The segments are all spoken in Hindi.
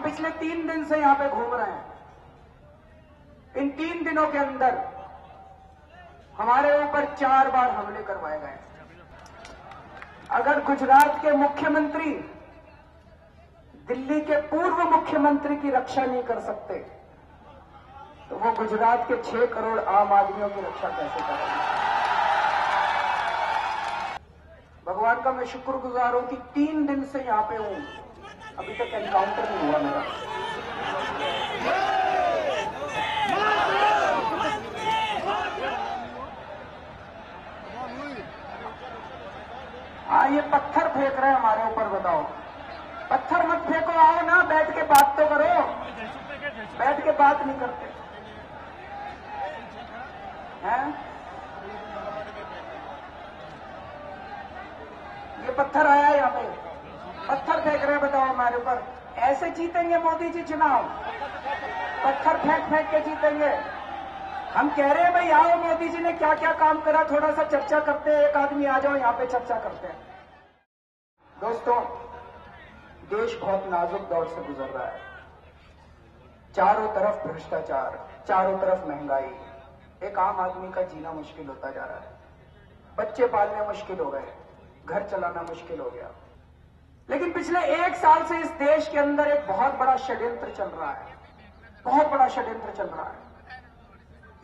पिछले 3 दिन से यहां पे घूम रहे हैं। इन 3 दिनों के अंदर हमारे ऊपर 4 बार हमले करवाए गए। अगर गुजरात के मुख्यमंत्री दिल्ली के पूर्व मुख्यमंत्री की रक्षा नहीं कर सकते तो वो गुजरात के 6 करोड़ आम आदमियों की रक्षा कैसे करेंगे। भगवान का मैं शुक्रगुजार हूं कि 3 दिन से यहां पे हूं, अभी तक एनकाउंटर नहीं हुआ मेरा। हाँ, ये पत्थर फेंक रहे हैं हमारे ऊपर, बताओ। पत्थर मत फेंको, आओ ना, बैठ के बात तो करो। बैठ के बात नहीं करते हैं। ये पत्थर आया यहाँ पे, पत्थर फेंक रहे हैं, बताओ हमारे ऊपर। ऐसे जीतेंगे मोदी जी चुनाव? पत्थर फेंक फेंक के जीतेंगे? हम कह रहे हैं भाई आओ, मोदी जी ने क्या क्या काम करा, थोड़ा सा चर्चा करते हैं। एक आदमी आ जाओ, यहाँ पे चर्चा करते हैं। दोस्तों, देश बहुत नाजुक दौर से गुजर रहा है। चारों तरफ भ्रष्टाचार, चारों तरफ महंगाई, एक आम आदमी का जीना मुश्किल होता जा रहा है। बच्चे पालने मुश्किल हो गए, घर चलाना मुश्किल हो गया। लेकिन पिछले 1 साल से इस देश के अंदर एक बहुत बड़ा षड्यंत्र चल रहा है, बहुत बड़ा षड्यंत्र चल रहा है।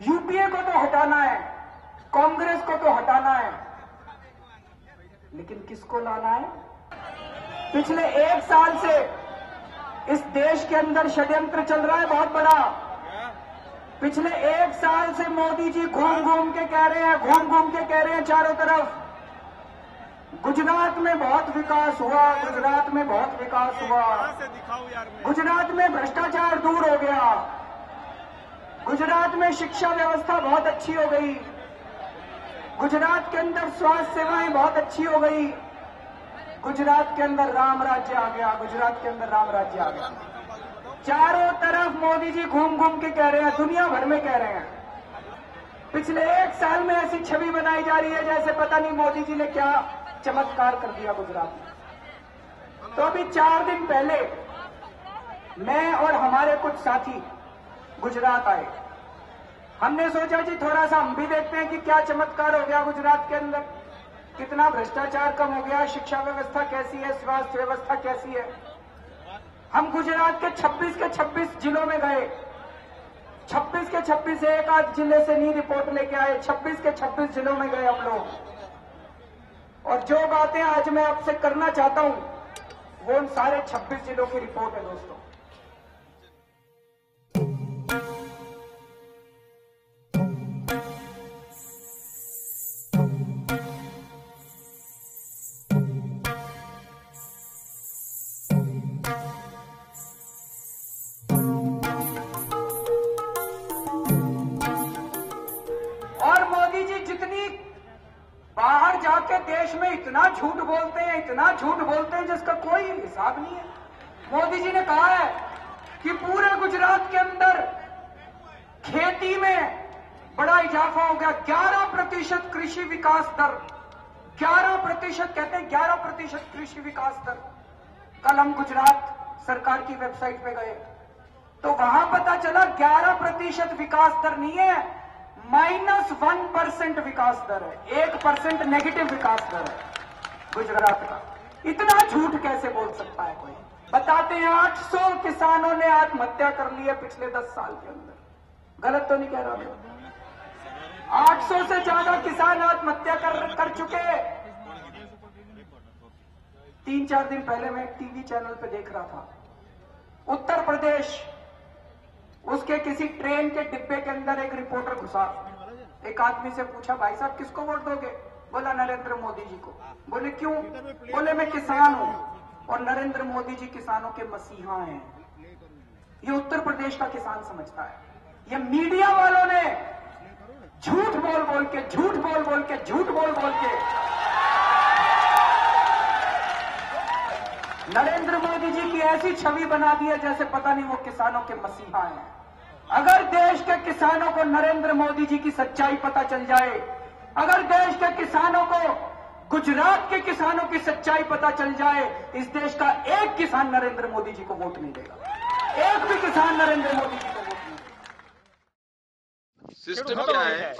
यूपीए को तो हटाना है, कांग्रेस को तो हटाना है, लेकिन किसको लाना है? पिछले 1 साल से इस देश के अंदर षड्यंत्र चल रहा है बहुत बड़ा। पिछले 1 साल से मोदी जी घूम घूम के कह रहे हैं चारों तरफ, गुजरात में बहुत विकास हुआ, गुजरात में बहुत विकास हुआ, गुजरात में भ्रष्टाचार दूर हो गया, गुजरात में शिक्षा व्यवस्था बहुत अच्छी हो गई, गुजरात के अंदर स्वास्थ्य सेवाएं बहुत अच्छी हो गई, गुजरात के अंदर राम राज्य आ गया, गुजरात के अंदर राम राज्य आ गया। चारों तरफ मोदी जी घूम घूम के कह रहे हैं, दुनिया भर में कह रहे हैं। पिछले 1 साल में ऐसी छवि बनाई जा रही है जैसे पता नहीं मोदी जी ने क्या चमत्कार कर दिया गुजरात में। तो अभी 4 दिन पहले मैं और हमारे कुछ साथी गुजरात आए। हमने सोचा जी थोड़ा सा हम भी देखते हैं कि क्या चमत्कार हो गया गुजरात के अंदर, कितना भ्रष्टाचार कम हो गया, शिक्षा व्यवस्था कैसी है, स्वास्थ्य व्यवस्था कैसी है। हम गुजरात के 26 के 26 जिलों में गए, 26 के 26 एक आध जिले से नहीं रिपोर्ट लेके आए, 26 के 26 जिलों में गए हम लोग। और जो बातें आज मैं आपसे करना चाहता हूं वो उन सारे 26 जिलों की रिपोर्ट है दोस्तों। और मोदी जी जितनी बाहर जाके देश में इतना झूठ बोलते हैं जिसका कोई हिसाब नहीं है। मोदी जी ने कहा है कि पूरे गुजरात के अंदर खेती में बड़ा इजाफा हो गया, 11% कृषि विकास दर, 11% कहते हैं, 11% कृषि विकास दर। कल हम गुजरात सरकार की वेबसाइट पे गए तो वहां पता चला 11% विकास दर नहीं है, -1% विकास दर है, 1% नेगेटिव विकास दर है गुजरात का। इतना झूठ कैसे बोल सकता है कोई? बताते हैं 800 किसानों ने आत्महत्या कर ली है पिछले 10 साल के अंदर। गलत तो नहीं कह रहा मैं? 800 से ज्यादा किसान आत्महत्या कर चुके। 3-4 दिन पहले मैं एक टीवी चैनल पे देख रहा था, उत्तर प्रदेश, उसके किसी ट्रेन के डिब्बे के अंदर एक रिपोर्टर घुसा। एक आदमी से पूछा, भाई साहब किसको वोट दोगे? बोला नरेंद्र मोदी जी को। बोले क्यों? बोले मैं किसान हूं और नरेंद्र मोदी जी किसानों के मसीहा हैं। ये उत्तर प्रदेश का किसान समझता है। ये मीडिया वालों ने झूठ बोल बोल के नरेंद्र मोदी जी की ऐसी छवि बना दी है जैसे पता नहीं वो किसानों के मसीहा हैं। अगर देश के किसानों को नरेंद्र मोदी जी की सच्चाई पता चल जाए, अगर देश के किसानों को गुजरात के किसानों की सच्चाई पता चल जाए, इस देश का एक किसान नरेंद्र मोदी जी को वोट नहीं देगा। एक भी किसान नरेंद्र मोदी जी को वोट नहीं। सिस्टम क्या है?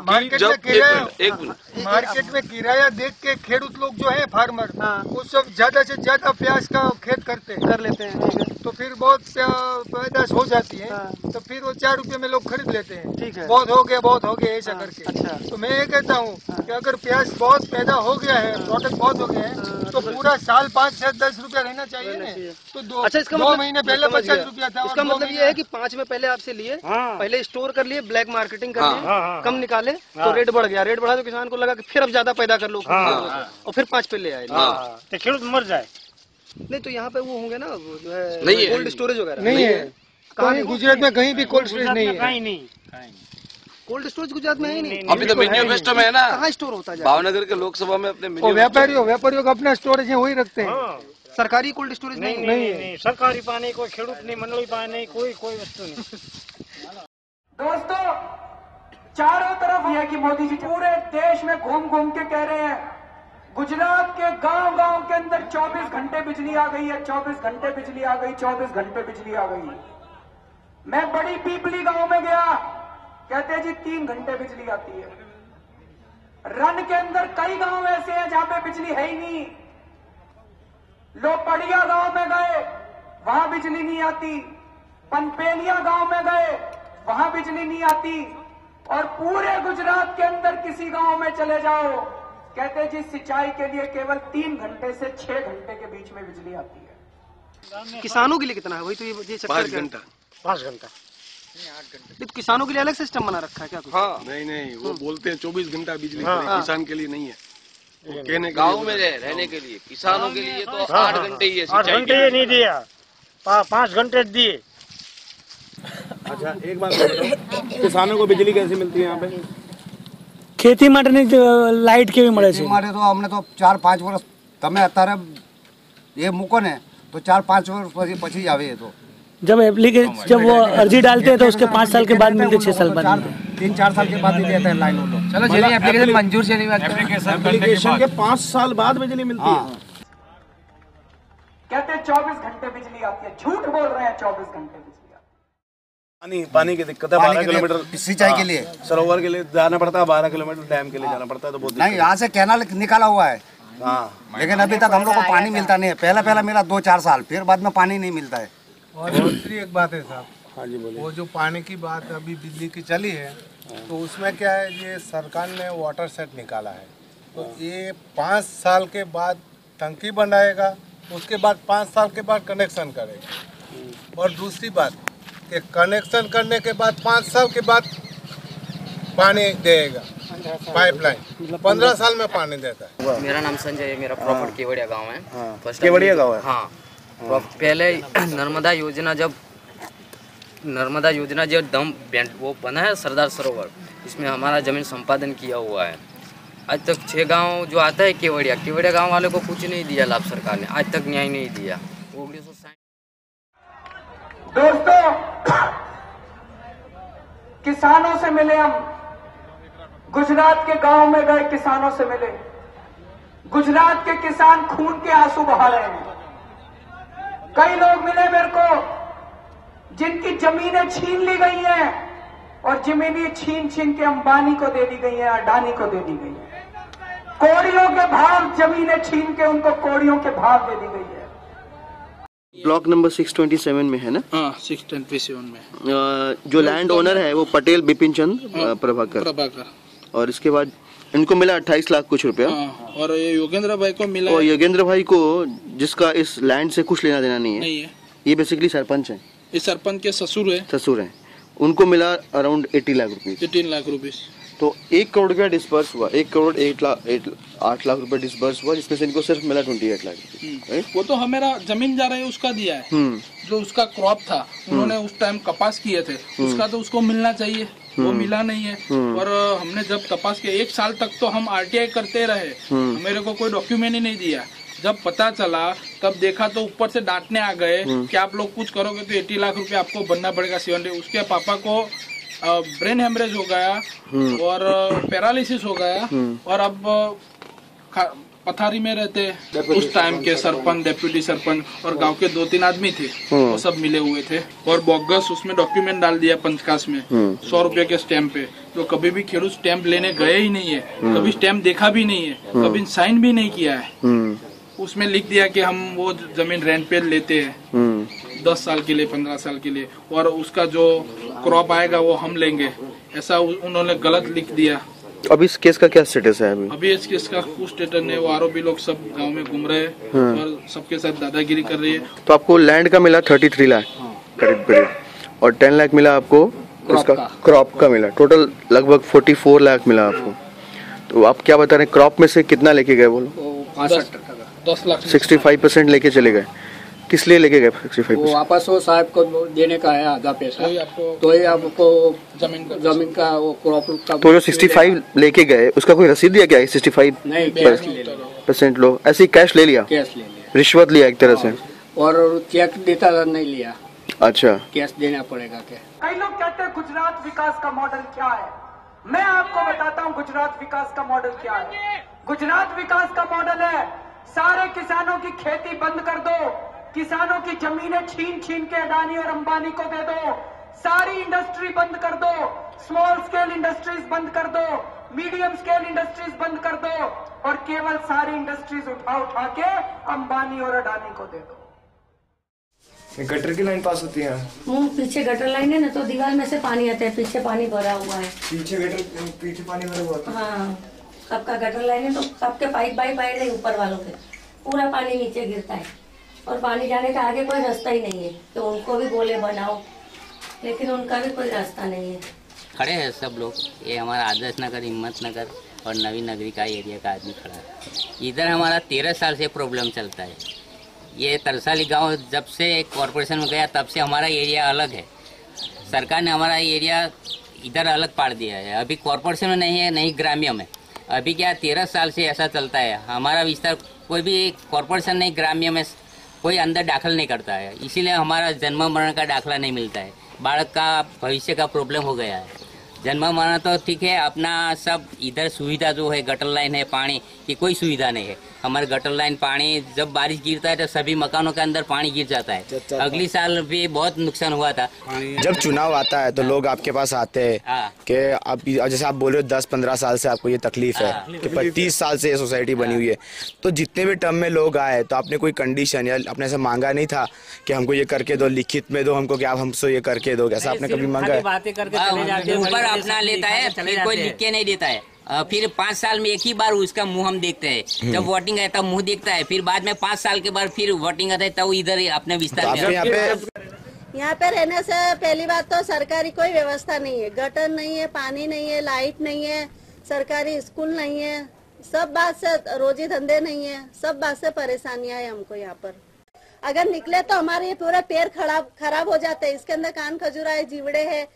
मार्केट में एक मार्केट में किराया देख के खेडूत लोग जो है फार्मर, वो सब ज्यादा से ज्यादा प्याज का खेत कर लेते हैं। तो फिर बहुत पैदाश हो जाती है, तो फिर वो 4 रुपए में लोग खरीद लेते हैं। ठीक है। बहुत हो गया ऐसा करके। अच्छा। तो मैं ये कहता हूँ कि अगर प्याज बहुत पैदा हो गया है, प्रोडक्ट बहुत हो गया है, तो पूरा साल 5 से 10 रुपया रहना चाहिए ना। तो अच्छा, इसका 2 मतलब महीने पहले 50 रुपया था। इसका मतलब ये है कि 5 में पहले आपसे लिए, पहले स्टोर कर लिए, ब्लैक मार्केटिंग कर लिए, कम निकाले तो रेट बढ़ गया। रेट बढ़ा तो किसान को लगा कि फिर अब ज्यादा पैदा कर लो, और फिर 5 पे ले आए। तो खेडूत मर जाए। नहीं तो यहाँ पे वो होंगे ना, वो जो है नहीं है। कोल्ड स्टोरेज वगैरह नहीं है। कहीं गुजरात में कहीं भी कोल्ड स्टोरेज नहीं है। कहीं नहीं। कोल्ड स्टोरेज गुजरात में है ही नहीं। अभी तो मैन्युफैक्चर में है ना, कहाँ स्टोर होता है? भावनगर के लोकसभा में अपने और व्यापारियों का अपना स्टोरेज है, वही रखते हैं। सरकारी कोल्ड स्टोरेज नहीं। नहीं, सरकारी पानी कोई खेडूत नहीं, मंडली पानी कोई वस्तु नहीं। दोस्तों, चारों तरफ यह कि मोदी जी पूरे देश में घूम घूम के कह रहे हैं गुजरात के गांव-गांव के अंदर 24 घंटे बिजली आ गई है, 24 घंटे बिजली आ गई, 24 घंटे बिजली आ गई। मैं बड़ी पीपली गांव में गया, कहते जी 3 घंटे बिजली आती है। रन के अंदर कई गांव ऐसे हैं जहां पे बिजली है ही नहीं। लोपड़िया गांव में गए, वहां बिजली नहीं आती। पनपेलिया गांव में गए, वहां बिजली नहीं आती। और पूरे गुजरात के अंदर किसी गांव में चले जाओ, कहते जी सिंचाई के लिए केवल 3 घंटे से 6 घंटे के बीच में बिजली आती है। किसानों के लिए कितना है? वही तो ये चक्कर 5 घंटा। 5 घंटा। तो किसानों के लिए अलग सिस्टम बना रखा है क्या कुछ? हाँ, नहीं, वो बोलते हैं 24 घंटा बिजली किसान के लिए नहीं है। कहने गाँव में रहने के लिए, किसानों के लिए तो 8 घंटे ही है। 8 घंटे ये नहीं दिया, 5 घंटे दिए। अच्छा, एक बात बताओ, किसानों को बिजली कैसे मिलती है यहाँ पे? खेती माटेની લાઇટ કેવી મળે છે? માટે તો અમને તો 4-5 વર્ષ તમે અત્યારે એ મૂકો ને તો 4-5 વર્ષ પછી જ આવે એ તો जब वो अर्जी डालते हैं तो उसके 5 साल के बाद मिलते, 6 साल बाद 3-4 साल के बाद ही देते हैं लाइन वो लोग। चलो चलिए, एप्लीकेशन मंजूर से नहीं बात एप्लीकेशन के 5 साल बाद बिजली मिलती है। कहते हैं 24 घंटे बिजली आती है, झूठ बोल रहे हैं। 24 घंटे बिजली पानी की दिक्कत है। 12 किलोमीटर सिंचाई के लिए, सरोवर के लिए जाना पड़ता है, 12 किलोमीटर डैम के लिए जाना पड़ता है, तो बहुत नहीं यहाँ से कैनाल निकाला हुआ है। लेकिन अभी तक हम लोग को पानी मिलता नहीं है। पहला मिला 2-4 साल, फिर बाद में पानी नहीं मिलता है। और दूसरी एक बात है साहब, हाँ जी बोलिए। वो जो पानी की बात अभी बिजली की चली है, तो उसमें क्या है, ये सरकार ने वाटर सेट निकाला है। तो ये 5 साल के बाद टंकी बनाएगा, उसके बाद 5 साल के बाद कनेक्शन करेगा। और दूसरी बात कि कनेक्शन करने के बाद 5 साल के बाद पानी देगा, पाइपलाइन 15 साल में पानी देता है। मेरा नाम संजय है, मेरा प्रॉपर केवड़िया गांव है। केवड़िया गाँव है। हाँ, पहले नर्मदा योजना जब डैम वो बना है सरदार सरोवर, इसमें हमारा जमीन संपादन किया हुआ है। आज तक 6 गांव जो आता है केवड़िया गांव वाले को कुछ नहीं दिया लाभ, सरकार ने आज तक न्याय नहीं दिया। 1960 दोस्तों, किसानों से मिले हम, गुजरात के गांव में गए, किसानों से मिले। गुजरात के किसान खून के आंसू बहा रहे हैं। कई लोग मिले मेरे को जिनकी जमीनें छीन ली गई हैं, और जमीनें छीन के अंबानी को दे दी गई हैं, अडानी को दे दी गई हैं। कौड़ियों के भाव जमीनें छीन के उनको कौड़ियों के भाव दे दी गई है। ब्लॉक नंबर 627 में है ना? हाँ, 627 में। जो लैंड ओनर है वो पटेल बिपिन चंद प्रभाकर, और इसके बाद इनको मिला 28 लाख कुछ रुपया। और ये योगेंद्र भाई को मिला, और योगेंद्र भाई को, जिसका इस लैंड से कुछ लेना देना नहीं है, ये बेसिकली सरपंच है, ये सरपंच के ससुर है, उनको मिला around 18 lakh rupees. 18 lakh rupees. तो 1 करोड़ रुपया डिस्पर्स हुआ, 1 करोड़ 8 लाख रुपया डिस्पर्स हुआ, जिसमें से इनको सिर्फ मिला 28 लाख। वो तो हमारा जमीन जा रहा है उसका दिया है, जो उसका क्रॉप था, उन्होंने उस टाइम कपास किए थे, उसका तो उसको मिलना चाहिए, वो मिला नहीं है। और हमने जब कपास के 1 साल तक तो हम RTI करते रहे, मेरे को कोई डॉक्यूमेंट ही नहीं दिया। जब पता चला तब देखा तो ऊपर से डांटने आ गए कि आप लोग कुछ करोगे तो 80 लाख रुपए आपको बनना पड़ेगा। 7 उसके पापा को ब्रेन हेमरेज हो गया और पैरालिसिस हो गया, और अब पथारी में रहते उस टाइम के सरपंच, डिप्टी सरपंच और गांव के 2-3 आदमी थे, वो सब मिले हुए थे और बोगस उसमें डॉक्यूमेंट डाल दिया पंचकाश में 100 रुपए के स्टैम्प पे। तो कभी भी खेडूत स्टैम्प लेने गए ही नहीं है, कभी स्टैम्प देखा भी नहीं है, कभी साइन भी नहीं किया है। उसमें लिख दिया कि हम वो जमीन रेंट पे लेते हैं 10 साल के लिए, 15 साल के लिए, और उसका जो क्रॉप आएगा वो हम लेंगे, ऐसा उन्होंने गलत लिख दिया। अभी इस केस का क्या स्टेटस है? अभी इस केस का कुछ स्टेटस नहीं, वो आरोपी लोग सब गांव में घूम रहे हैं और सबके साथ दादागिरी कर रही है। तो आपको लैंड का मिला 33 लाख करीब करीब, और 10 लाख मिला आपको इसका क्रॉप का मिला, टोटल लगभग 44 लाख मिला आपको। तो आप क्या बता रहे हैं, क्रॉप में से कितना लेके गए? बोलो 10 लाख 65% लेके चले गए। किस लिए लेके गए 65%? वो वापस वो साहब को देने का है आधा पैसा, तो ये आपको जमीन का वो क्रॉप का। तो जो 65 लेके गए उसका कोई रसीद दिया क्या है? 65% लो, ऐसे ही कैश ले लिया, कैश ले लिया, रिश्वत लिया एक तरह से, और चेक देता नहीं लिया। अच्छा, कैश देना पड़ेगा क्या? कई लोग कहते हैं गुजरात विकास का मॉडल क्या है। मैं आपको बताता हूँ गुजरात विकास का मॉडल क्या है। गुजरात विकास का मॉडल है, सारे किसानों की खेती बंद कर दो, किसानों की जमीनें छीन छीन के अडानी और अंबानी को दे दो, सारी इंडस्ट्री बंद कर दो, स्मॉल स्केल इंडस्ट्रीज बंद कर दो, मीडियम स्केल इंडस्ट्रीज बंद कर दो, और केवल सारी इंडस्ट्रीज उठा के अंबानी और अडानी को दे दो। गटर की लाइन पास होती है, पीछे गटर लाइन है ना, तो दीवार में से पानी आता है, पीछे पानी भरा हुआ है, पीछे पानी भरा हुआ है। हाँ, सबका गटर लाइन है, तो सबके पाइप है ऊपर वालों के, पूरा पानी नीचे गिरता है और पानी जाने का आगे कोई रास्ता ही नहीं है। तो उनको भी बोले बनाओ, लेकिन उनका भी कोई रास्ता नहीं है। खड़े हैं सब लोग, ये हमारा आदर्श नगर, हिम्मत नगर और नवीन नगरी का एरिया का आदमी खड़ा है। इधर हमारा 13 साल से प्रॉब्लम चलता है। ये तरसाली गांव जब से कॉरपोरेशन में गया तब से हमारा एरिया अलग है। सरकार ने हमारा एरिया इधर अलग पाड़ दिया है, अभी कॉरपोरेशन में नहीं है, नहीं ग्राम्य में। अभी क्या 13 साल से ऐसा चलता है, हमारा विस्तार कोई भी कॉरपोरेशन नहीं, ग्राम्य में कोई अंदर दाखिल नहीं करता है, इसीलिए हमारा जन्म मरण का दाखला नहीं मिलता है। बालक का भविष्य का प्रॉब्लम हो गया है। जन्म मरण तो ठीक है, अपना सब इधर सुविधा जो है, गटर लाइन है, पानी की कोई सुविधा नहीं है। हमारे गटर लाइन पानी जब बारिश गिरता है तो सभी मकानों के अंदर पानी गिर जाता है। अगली साल भी बहुत नुकसान हुआ था। जब चुनाव आता है तो लोग आपके पास आते हैं कि आप जैसे आप बोल रहे हो 10-15 साल से आपको ये तकलीफ है कि 35 साल से ये सोसाइटी बनी हुई है, तो जितने भी टर्म में लोग आए तो आपने कोई कंडीशन या अपने से मांगा नहीं था कि हमको ये करके दो, लिखित में दो हमको कि आप हमसे ये करके दो, ऐसा आपने कभी मांगा है? ऊपर अपना लेता है, फिर कोई लिख के नहीं देता है। फिर 5 साल में एक ही बार उसका मुंह हम देखते हैं, जब वोटिंग है तब मुंह देखता है, फिर बाद में 5 साल के बाद फिर वोटिंग आता है तब इधर अपने विस्तार यहाँ पे रहने से पहली बात तो सरकारी कोई व्यवस्था नहीं है, गटर नहीं है, पानी नहीं है, लाइट नहीं है, सरकारी स्कूल नहीं है, सब बात से रोजी धंधे नहीं है, सब बात से परेशानियां है हमको यहाँ पर। अगर निकले तो हमारे ये पूरा पैर खराब हो जाते हैं। इसके अंदर कान खजूरा है, जीवड़े है,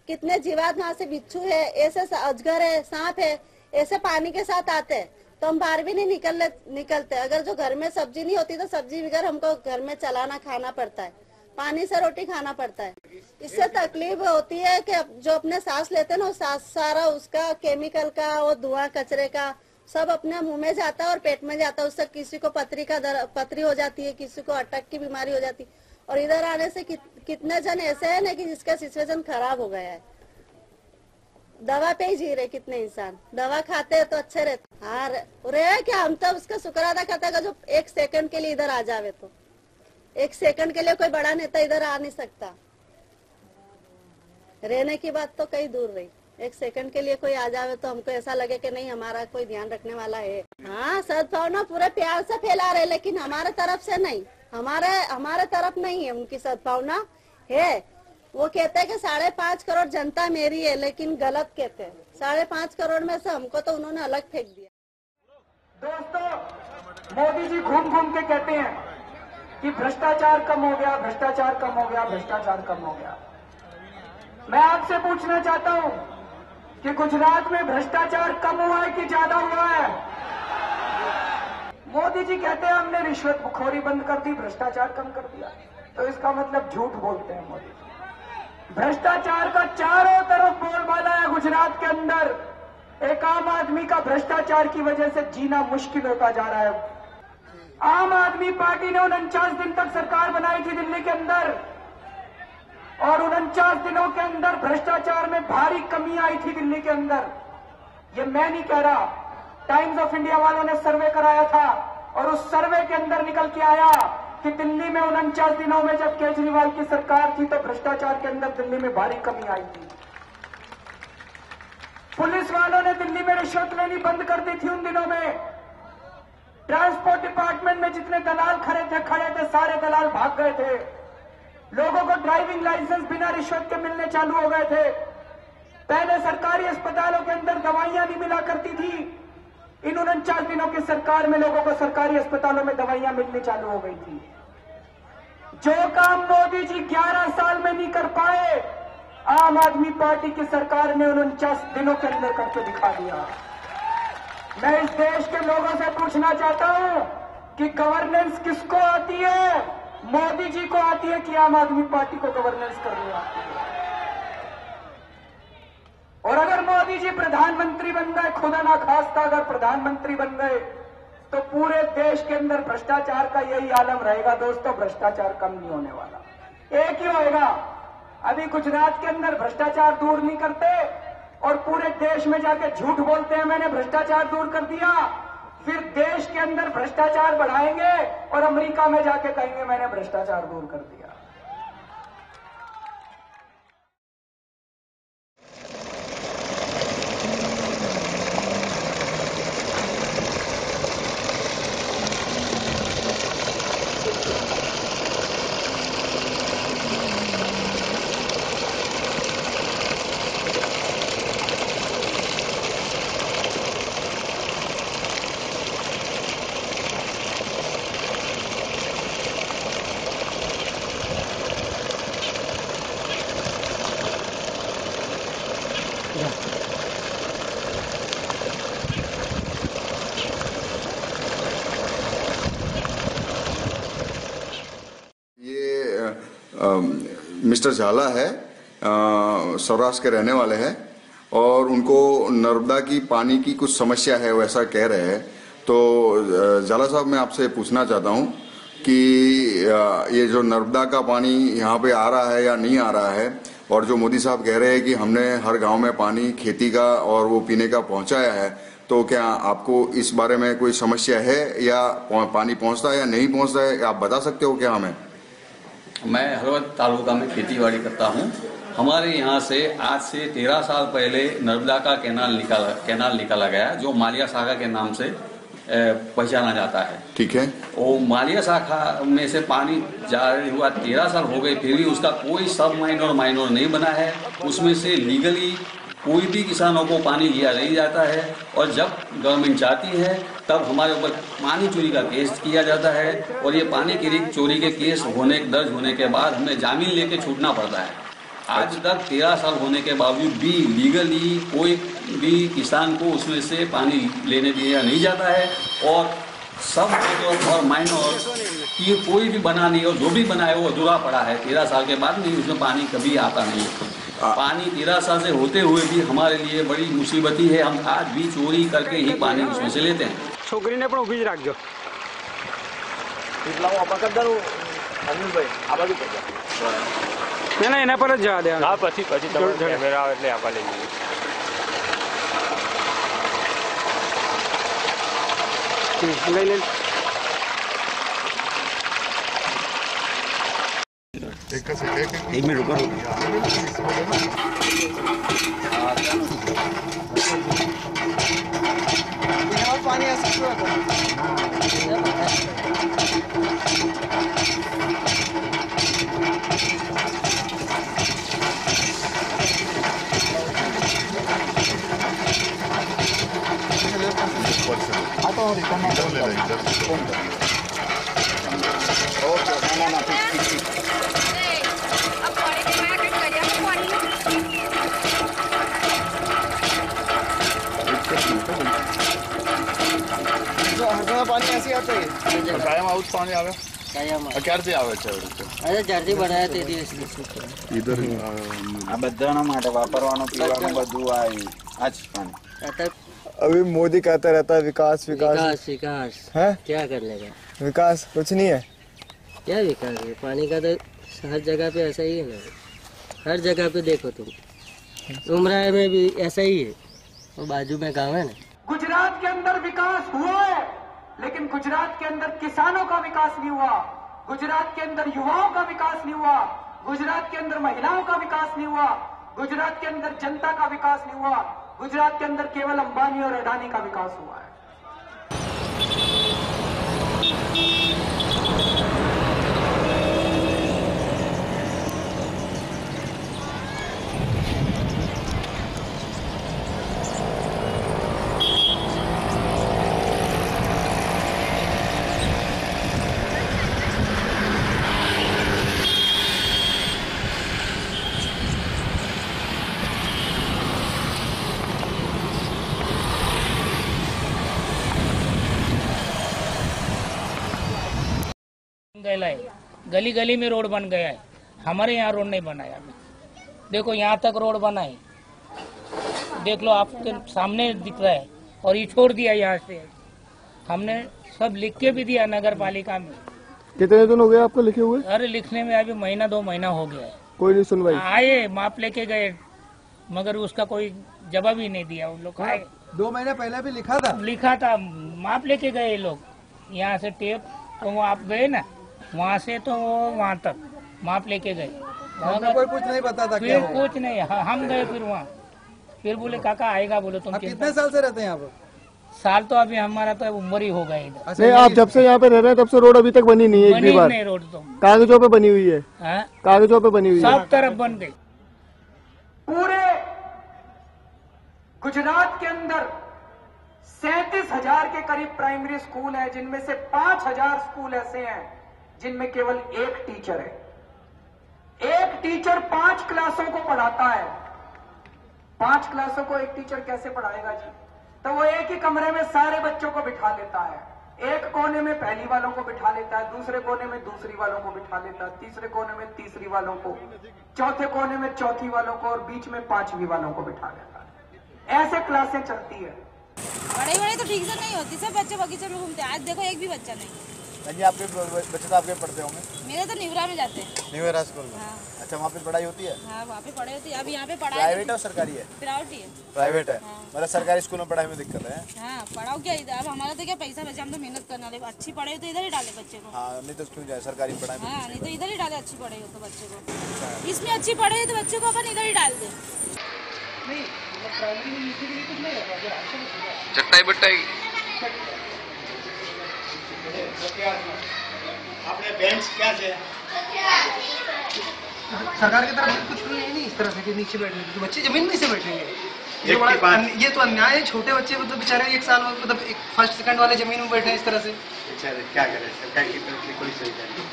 कितने जीवात वहाँ से बिच्छू है, ऐसे अजगर है, सांप है, ऐसे पानी के साथ आते हैं तो हम बाहर भी नहीं निकलते। अगर जो घर में सब्जी नहीं होती तो सब्जी बगैर हमको घर में चलाना खाना पड़ता है, पानी से रोटी खाना पड़ता है। इससे तकलीफ होती है कि जो अपने सांस लेते हैं ना, सारा उसका केमिकल का, वो धुआं कचरे का सब अपने मुंह में जाता है और पेट में जाता है। उससे किसी को पथरी हो जाती है, किसी को अटक की बीमारी हो जाती है। और इधर आने से कितने जन ऐसे हैं ना कि जिसका सिचुएशन खराब हो गया है, दवा पे ही जी रहे कितने इंसान, दवा खाते हैं तो अच्छे रहते। हाँ रहे क्या, हम तो उसका शुक्र अदा करते हैं जो 1 सेकंड के लिए इधर आ जावे। तो 1 सेकंड के लिए कोई बड़ा नेता इधर आ नहीं सकता। रहने की बात तो कहीं दूर रही, 1 सेकंड के लिए कोई आ जावे तो हमको ऐसा लगे कि नहीं हमारा कोई ध्यान रखने वाला है। हाँ सद्भावना पूरे प्यार से फैला रहे, लेकिन हमारे तरफ से नहीं, हमारे तरफ नहीं है उनकी सद्भावना है। वो कहते हैं कि 5.5 करोड़ जनता मेरी है, लेकिन गलत कहते हैं। 5.5 करोड़ में से हमको तो उन्होंने अलग फेंक दिया। दोस्तों, मोदी जी घूम घूम के कहते हैं कि भ्रष्टाचार कम हो गया, भ्रष्टाचार कम हो गया, भ्रष्टाचार कम हो गया। मैं आपसे पूछना चाहता हूं कि गुजरात में भ्रष्टाचार कम हुआ है कि ज्यादा हुआ है? मोदी जी कहते हैं हमने रिश्वतखोरी बंद कर दी, भ्रष्टाचार कम कर दिया, तो इसका मतलब झूठ बोलते हैं मोदी। भ्रष्टाचार का चारों तरफ बोलबाला है गुजरात के अंदर। एक आम आदमी का भ्रष्टाचार की वजह से जीना मुश्किल होता जा रहा है। आम आदमी पार्टी ने 49 दिन तक सरकार बनाई थी दिल्ली के अंदर, और 49 दिनों के अंदर भ्रष्टाचार में भारी कमी आई थी दिल्ली के अंदर। ये मैं नहीं कह रहा, टाइम्स ऑफ इंडिया वालों ने सर्वे कराया था, और उस सर्वे के अंदर निकल के आया कि दिल्ली में 49 दिनों में जब केजरीवाल की सरकार थी तो भ्रष्टाचार के अंदर दिल्ली में भारी कमी आई थी। पुलिस वालों ने दिल्ली में रिश्वत लेनी बंद कर दी थी उन दिनों में। ट्रांसपोर्ट डिपार्टमेंट में जितने दलाल खड़े थे सारे दलाल भाग गए थे। लोगों को ड्राइविंग लाइसेंस बिना रिश्वत के मिलने चालू हो गए थे। पहले सरकारी अस्पतालों के अंदर दवाइयां नहीं मिला करती थी, इन 49 दिनों की सरकार में लोगों को सरकारी अस्पतालों में दवाइयां मिलनी चालू हो गई थी। जो काम मोदी जी 11 साल में नहीं कर पाए, आम आदमी पार्टी की सरकार ने 49 दिनों के अंदर करके दिखा दिया। मैं इस देश के लोगों से पूछना चाहता हूं कि गवर्नेंस किसको आती है? मोदी जी को आती है कि आम आदमी पार्टी को गवर्नेंस करनी आती है? और अगर मोदी जी प्रधानमंत्री बन गए, खुदा ना खास्ता अगर प्रधानमंत्री बन गए, तो पूरे देश के अंदर भ्रष्टाचार का यही आलम रहेगा दोस्तों। भ्रष्टाचार कम नहीं होने वाला, एक ही होएगा। अभी गुजरात के अंदर भ्रष्टाचार दूर नहीं करते और पूरे देश में जाके झूठ बोलते हैं मैंने भ्रष्टाचार दूर कर दिया, फिर देश के अंदर भ्रष्टाचार बढ़ाएंगे और अमेरिका में जाके कहेंगे मैंने भ्रष्टाचार दूर कर दिया। मिस्टर झाला है, सौराष्ट्र के रहने वाले हैं और उनको नर्मदा की पानी की कुछ समस्या है वैसा कह रहे हैं। तो झाला साहब मैं आपसे पूछना चाहता हूं कि ये जो नर्मदा का पानी यहाँ पे आ रहा है या नहीं आ रहा है, और जो मोदी साहब कह रहे हैं कि हमने हर गांव में पानी खेती का और वो पीने का पहुंचाया है, तो क्या आपको इस बारे में कोई समस्या है या पानी पहुंचता है या नहीं पहुंचता है, आप बता सकते हो क्या हमें? मैं हरवद तालुका में खेतीबाड़ी करता हूं। हमारे यहाँ से आज से 13 साल पहले नर्मदा का कैनाल निकाला गया जो मालिया शाखा के नाम से पहचाना जाता है। ठीक है। वो मालिया शाखा में से पानी जारी हुआ 13 साल हो गए, फिर भी उसका कोई सब माइनर नहीं बना है। उसमें से लीगली कोई भी किसानों को पानी लिया नहीं जाता है, और जब गवर्नमेंट चाहती है तब हमारे ऊपर पानी चोरी का केस किया जाता है, और ये पानी की चोरी के केस दर्ज होने के बाद हमें जामीन लेके छूटना पड़ता है। आज तक 13 साल होने के बावजूद भी लीगली कोई भी किसान को उसमें से पानी लेने दिया नहीं जाता है, और सब और माइनर की कोई भी बना नहीं, और जो भी बना है वो अधूरा पड़ा है। 13 साल के बाद भी उसमें पानी कभी आता नहीं है। पानी 13 साल से होते हुए भी हमारे लिए बड़ी मुसीबती है। हम आज भी चोरी करके ही पानी उसमें से लेते हैं। छोकरी ने પણ ઊભી જ રાખજો। એટલા હું પકડદારું અનિલભાઈ આ બાજુ પકડ ના એના પર જ જવા દે। હા પછી તમારો કેમેરા આવે એટલે આપા લઈ જઈએ। લઈ एक मिनट रुको। पानी आ सकता पानी ऐसे आता है कायम आउट पानी आवे कायम ક્યારથી આવે છે અરે જ્યારથી બનાયા તે દિવસથી इधर આ બધાના માટે વાપરવાનું પીવાનું બધું આ જ પાણી अभी मोदी कहता रहता है विकास विकास विकास विकास है, क्या कर लेगा विकास कुछ नहीं है। क्या विकास है? पानी का तो हर जगह पे ऐसा ही है ना, हर जगह पे देखो तुम, उमरा में भी ऐसा ही है, और बाजू में गाँव है ना। गुजरात के अंदर विकास हुआ है, लेकिन गुजरात के अंदर किसानों का विकास नहीं हुआ, गुजरात के अंदर युवाओं का विकास नहीं हुआ, गुजरात के अंदर महिलाओं का विकास नहीं हुआ, गुजरात के अंदर जनता का विकास नहीं हुआ, गुजरात के अंदर केवल अंबानी और अडानी का विकास हुआ है। गली गली में रोड बन गया है, हमारे यहाँ रोड नहीं बनाया। देखो यहाँ तक रोड बना है, देख लो आपके सामने दिख रहा है, और ये छोड़ दिया यहाँ से। हमने सब लिख के भी दिया नगर पालिका में। कितने दिन हो गए आपको लिखे हुए? अरे लिखने में अभी महीना 2 महीना हो गया है, कोई नहीं सुनवाई। आए माप लेके गए, मगर उसका कोई जवाब ही नहीं दिया। उन लोग आए 2 महीने पहले भी लिखा था, माप लेके गए लोग यहाँ से टेप, तो वो आप गए ना वहाँ से, तो वो वहाँ तक माप लेके गए, कोई कुछ नहीं बताता। फिर कुछ नहीं, हम गए फिर वहाँ, फिर बोले काका आएगा, बोले तुम कितने साल से रहते हैं यहाँ पर? साल तो अभी हमारा तो उम्र ही हो गया इधर। नहीं, आप जब से यहाँ पे रह रहे हैं तब से रोड अभी तक बनी नहीं है, एक भी बार नहीं रोड तो कागजों पे बनी हुई है, कागजों पे बनी हुई है, सब तरफ बन गई। पूरे गुजरात के अंदर 37,000 के करीब प्राइमरी स्कूल है, जिनमें से 5,000 स्कूल ऐसे हैं जिनमें केवल एक टीचर है। एक टीचर 5 क्लासों को पढ़ाता है। 5 क्लासों को एक टीचर कैसे पढ़ाएगा जी? तो वो एक ही कमरे में सारे बच्चों को बिठा लेता है। एक कोने में पहली वालों को बिठा लेता है, दूसरे कोने में दूसरी वालों को बिठा लेता है, तीसरे कोने में तीसरी वालों को, चौथे कोने में चौथी वालों को, और बीच में 5वीं वालों को बिठा लेता है। ऐसे क्लासें चलती है। बड़े बड़े तो ठीक से नहीं होती, सब बच्चे बगीचे में घूमते हैं। आज देखो एक भी बच्चा नहीं। जी आपके बच्चे तो आपके पढ़ते होंगे? मेरे तो निवरा में जाते हैं। निवरा स्कूल में? हाँ। अच्छा, वहाँ पे पढ़ाई होती है? हाँ, वहाँ पे पढ़ाई होती है। अब यहाँ पे पढ़ाई प्राइवेट है और सरकारी है? प्राइवेट ही है। प्राइवेट है, मतलब सरकारी स्कूल में पढ़ाई में दिक्कत है। हाँ, पढ़ाओ क्या इधर? अब हमारा तो क्या पैसा बचे, हम तो मेहनत करने वाले। अच्छी पढ़ाई तो इधर ही डाले बच्चे को। हाँ, नहीं तो क्यों जाए सरकारी पढ़ाई में? हाँ, नहीं तो इधर ही डाले, अच्छी पढ़ाई हो तो बच्चे को। इसमें अच्छी पढ़ाई है तो बच्चे को अपन इधर ही डाल दे। चटाई बट्टाई आपने बेंच क्या से? सरकार की तरफ कुछ भी है नहीं इस तरह से कि नीचे बैठने की, तो बच्चे जमीन में से बैठेंगे। ये तो अन्याय है। छोटे बच्चे मतलब बेचारे 1 साल मतलब फर्स्ट सेकंड वाले जमीन में बैठे हैं इस तरह से। क्या करें, सरकार की तरफ से कोई सुविधा नहीं।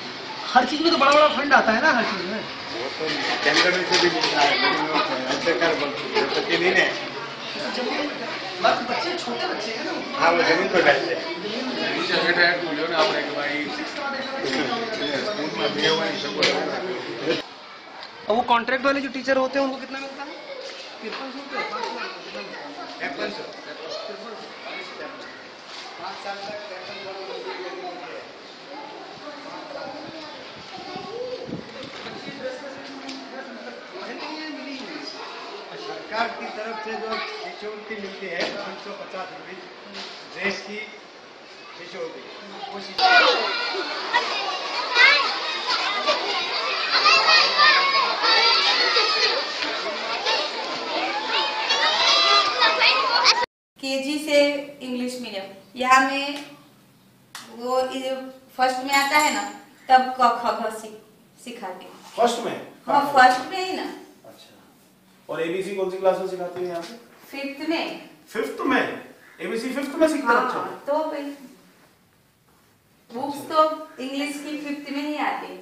हर चीज में तो बड़ा बड़ा फंड आता है ना, हर चीज में। वो तो केंद्र में से भी मिलता है, सरकार बोलती नहीं है। बस बच्चे छोटे बच्चे हैं ना। हाँ, वो जमीन पर बैठते हैं। और वो कॉन्ट्रैक्ट वाले जो टीचर होते हैं उनको कितना मिलता है? 5300। सरकार की तरफ से जो शिष्यवृत्ति मिलती है 550 रुपये ड्रेस की शिष्यवृत्ति, केजी से इंग्लिश मीडियम, यहाँ में वो फर्स्ट में आता है ना, तब क ख ग सिखाते हैं। फर्स्ट में? हाँ, फर्स्ट में ही ना। और एबीसी कौन सी क्लास में सिखाते हैं यहाँ पे? 5th में। 5th में? एबीसी 5th में सीखते हैं? अच्छा, तो भाई बुक्स तो इंग्लिश की 5th में ही आती है।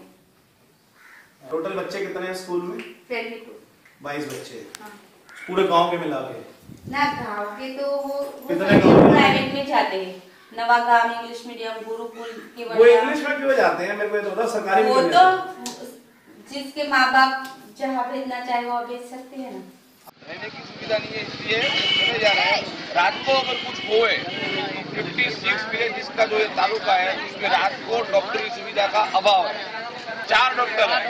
टोटल बच्चे कितने हैं स्कूल में? 22 बच्चे। पूरे गांव के मिला के? ना, गाँव के तो वो प्राइवेट में जाते हैं। नवागाम इंग्लिश मीडियम, गुरुकुल की। वो इंग्लिश में क्यों जाते हैं? मेरे को ये तो सरकारी में। वो तो जिसके माँ बाप जहाँ भेजना चाहे वो भेज सकते हैं ना। रहने की सुविधा नहीं है, इसलिए चले जा रहे हैं। रात को अगर कुछ होए तो 56 विलेज जिसका जो ये तालुका है उसमें रात को डॉक्टरी सुविधा का अभाव है। 4 डॉक्टर है,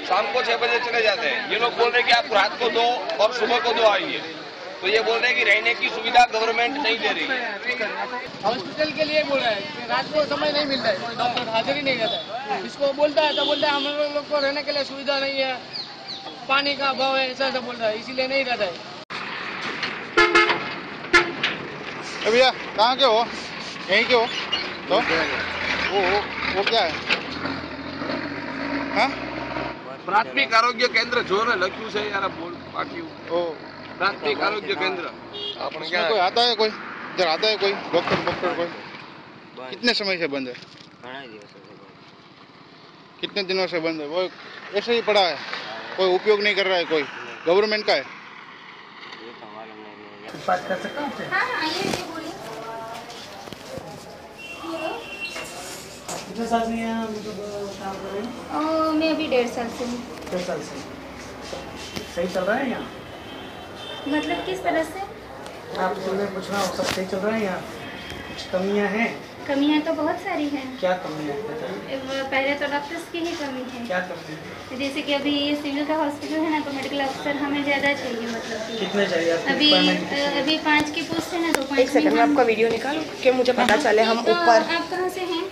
शाम को 6 बजे चले जाते हैं। ये लोग बोल रहे हैं कि आप रात को 2 और सुबह को 2 आइए, तो ये बोल रहे हैं कि रहने की सुविधा गवर्नमेंट नहीं दे रही है। हॉस्पिटल के लिए बोल रहा है, रात को समय नहीं मिलता है, डॉक्टर हाजिर ही नहीं रहता है। इसको बोलता है तो बोलता है हम लोग को रहने के लिए सुविधा नहीं है, पानी का अभाव है, ऐसा बोल रहा है, इसीलिए नहीं रहता है। भैया कहाँ के हो? यहीं के हो? तो वो क्या है? हाँ? प्राथमिक आरोग्य केंद्र जो ने लख्यू से यार बोल पाटियो प्राथमिक आरोग्य केंद्र आपने क्या कोई आता है, कोई इधर आता है, कोई डॉक्टर कोई? कितने समय से बंद है? कितने दिनों से बंद है? वो ऐसे ही पड़ा है, कोई उपयोग नहीं कर रहा है, कोई गवर्नमेंट का है। बात कर सकता हूँ? हाँ, ये बोलिए। कितने साल से यहाँ मतलब काम कर रहे हैं? मैं अभी 1.5 साल से हूँ। 1.5 साल से सही चल रहा है यहाँ? मतलब किस तरह से? आप मैं पूछ रहा हूँ, सब सही चल रहा है यहाँ? कुछ कमियाँ हैं? कमियाँ तो बहुत सारी हैं। क्या कमियाँ हैं? पहले तो डॉक्टर्स की ही कमी है। क्या कमी है? जैसे कि अभी ये सिविल का हॉस्पिटल है ना, तो मेडिकल अफसर हमें ज़्यादा चाहिए, मतलब कि कितने चाहिए? अभी 5 की पोस्ट है ना, तो 5 एक सेकंड में आपका वीडियो निकालो कि मुझे पता चले हम तो ऊपर। आप कहाँ से हैं?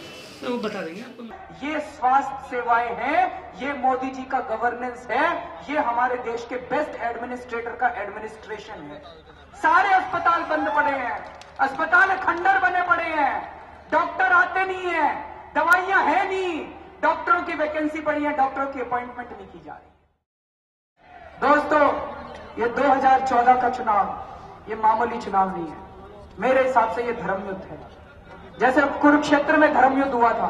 वो बता देंगे आपको। ये स्वास्थ्य सेवाएं हैं, ये मोदी जी का गवर्नेंस है, ये हमारे देश के बेस्ट एडमिनिस्ट्रेटर का एडमिनिस्ट्रेशन है। सारे अस्पताल बंद पड़े हैं, अस्पताल खंडर बने पड़े हैं, डॉक्टर आते नहीं है, दवाइयां है नहीं, डॉक्टरों की वैकेंसी पड़ी है, डॉक्टरों की अपॉइंटमेंट नहीं की जा रही। दोस्तों, ये 2014 का चुनाव ये मामूली चुनाव नहीं है। मेरे हिसाब से ये धर्मयुद्ध है। जैसे कुरुक्षेत्र में धर्मयुद्ध हुआ था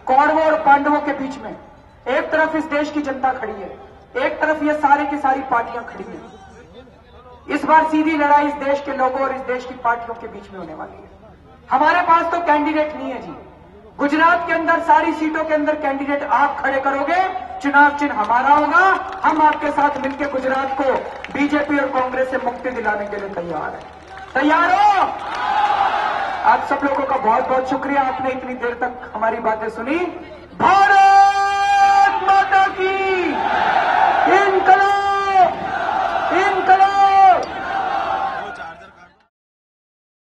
कौरवों और पांडवों के बीच में, एक तरफ इस देश की जनता खड़ी है, एक तरफ ये सारी की सारी पार्टियां खड़ी हैं। इस बार सीधी लड़ाई इस देश के लोगों और इस देश की पार्टियों के बीच में होने वाली है। हमारे पास तो कैंडिडेट नहीं है जी। गुजरात के अंदर सारी सीटों के अंदर कैंडिडेट आप खड़े करोगे, चुनाव चिन्ह हमारा होगा, हम आपके साथ मिलकर गुजरात को बीजेपी और कांग्रेस से मुक्ति दिलाने के लिए तैयार है। तैयार हो? आप सब लोगों का बहुत बहुत शुक्रिया, आपने इतनी देर तक हमारी बातें सुनी। भारत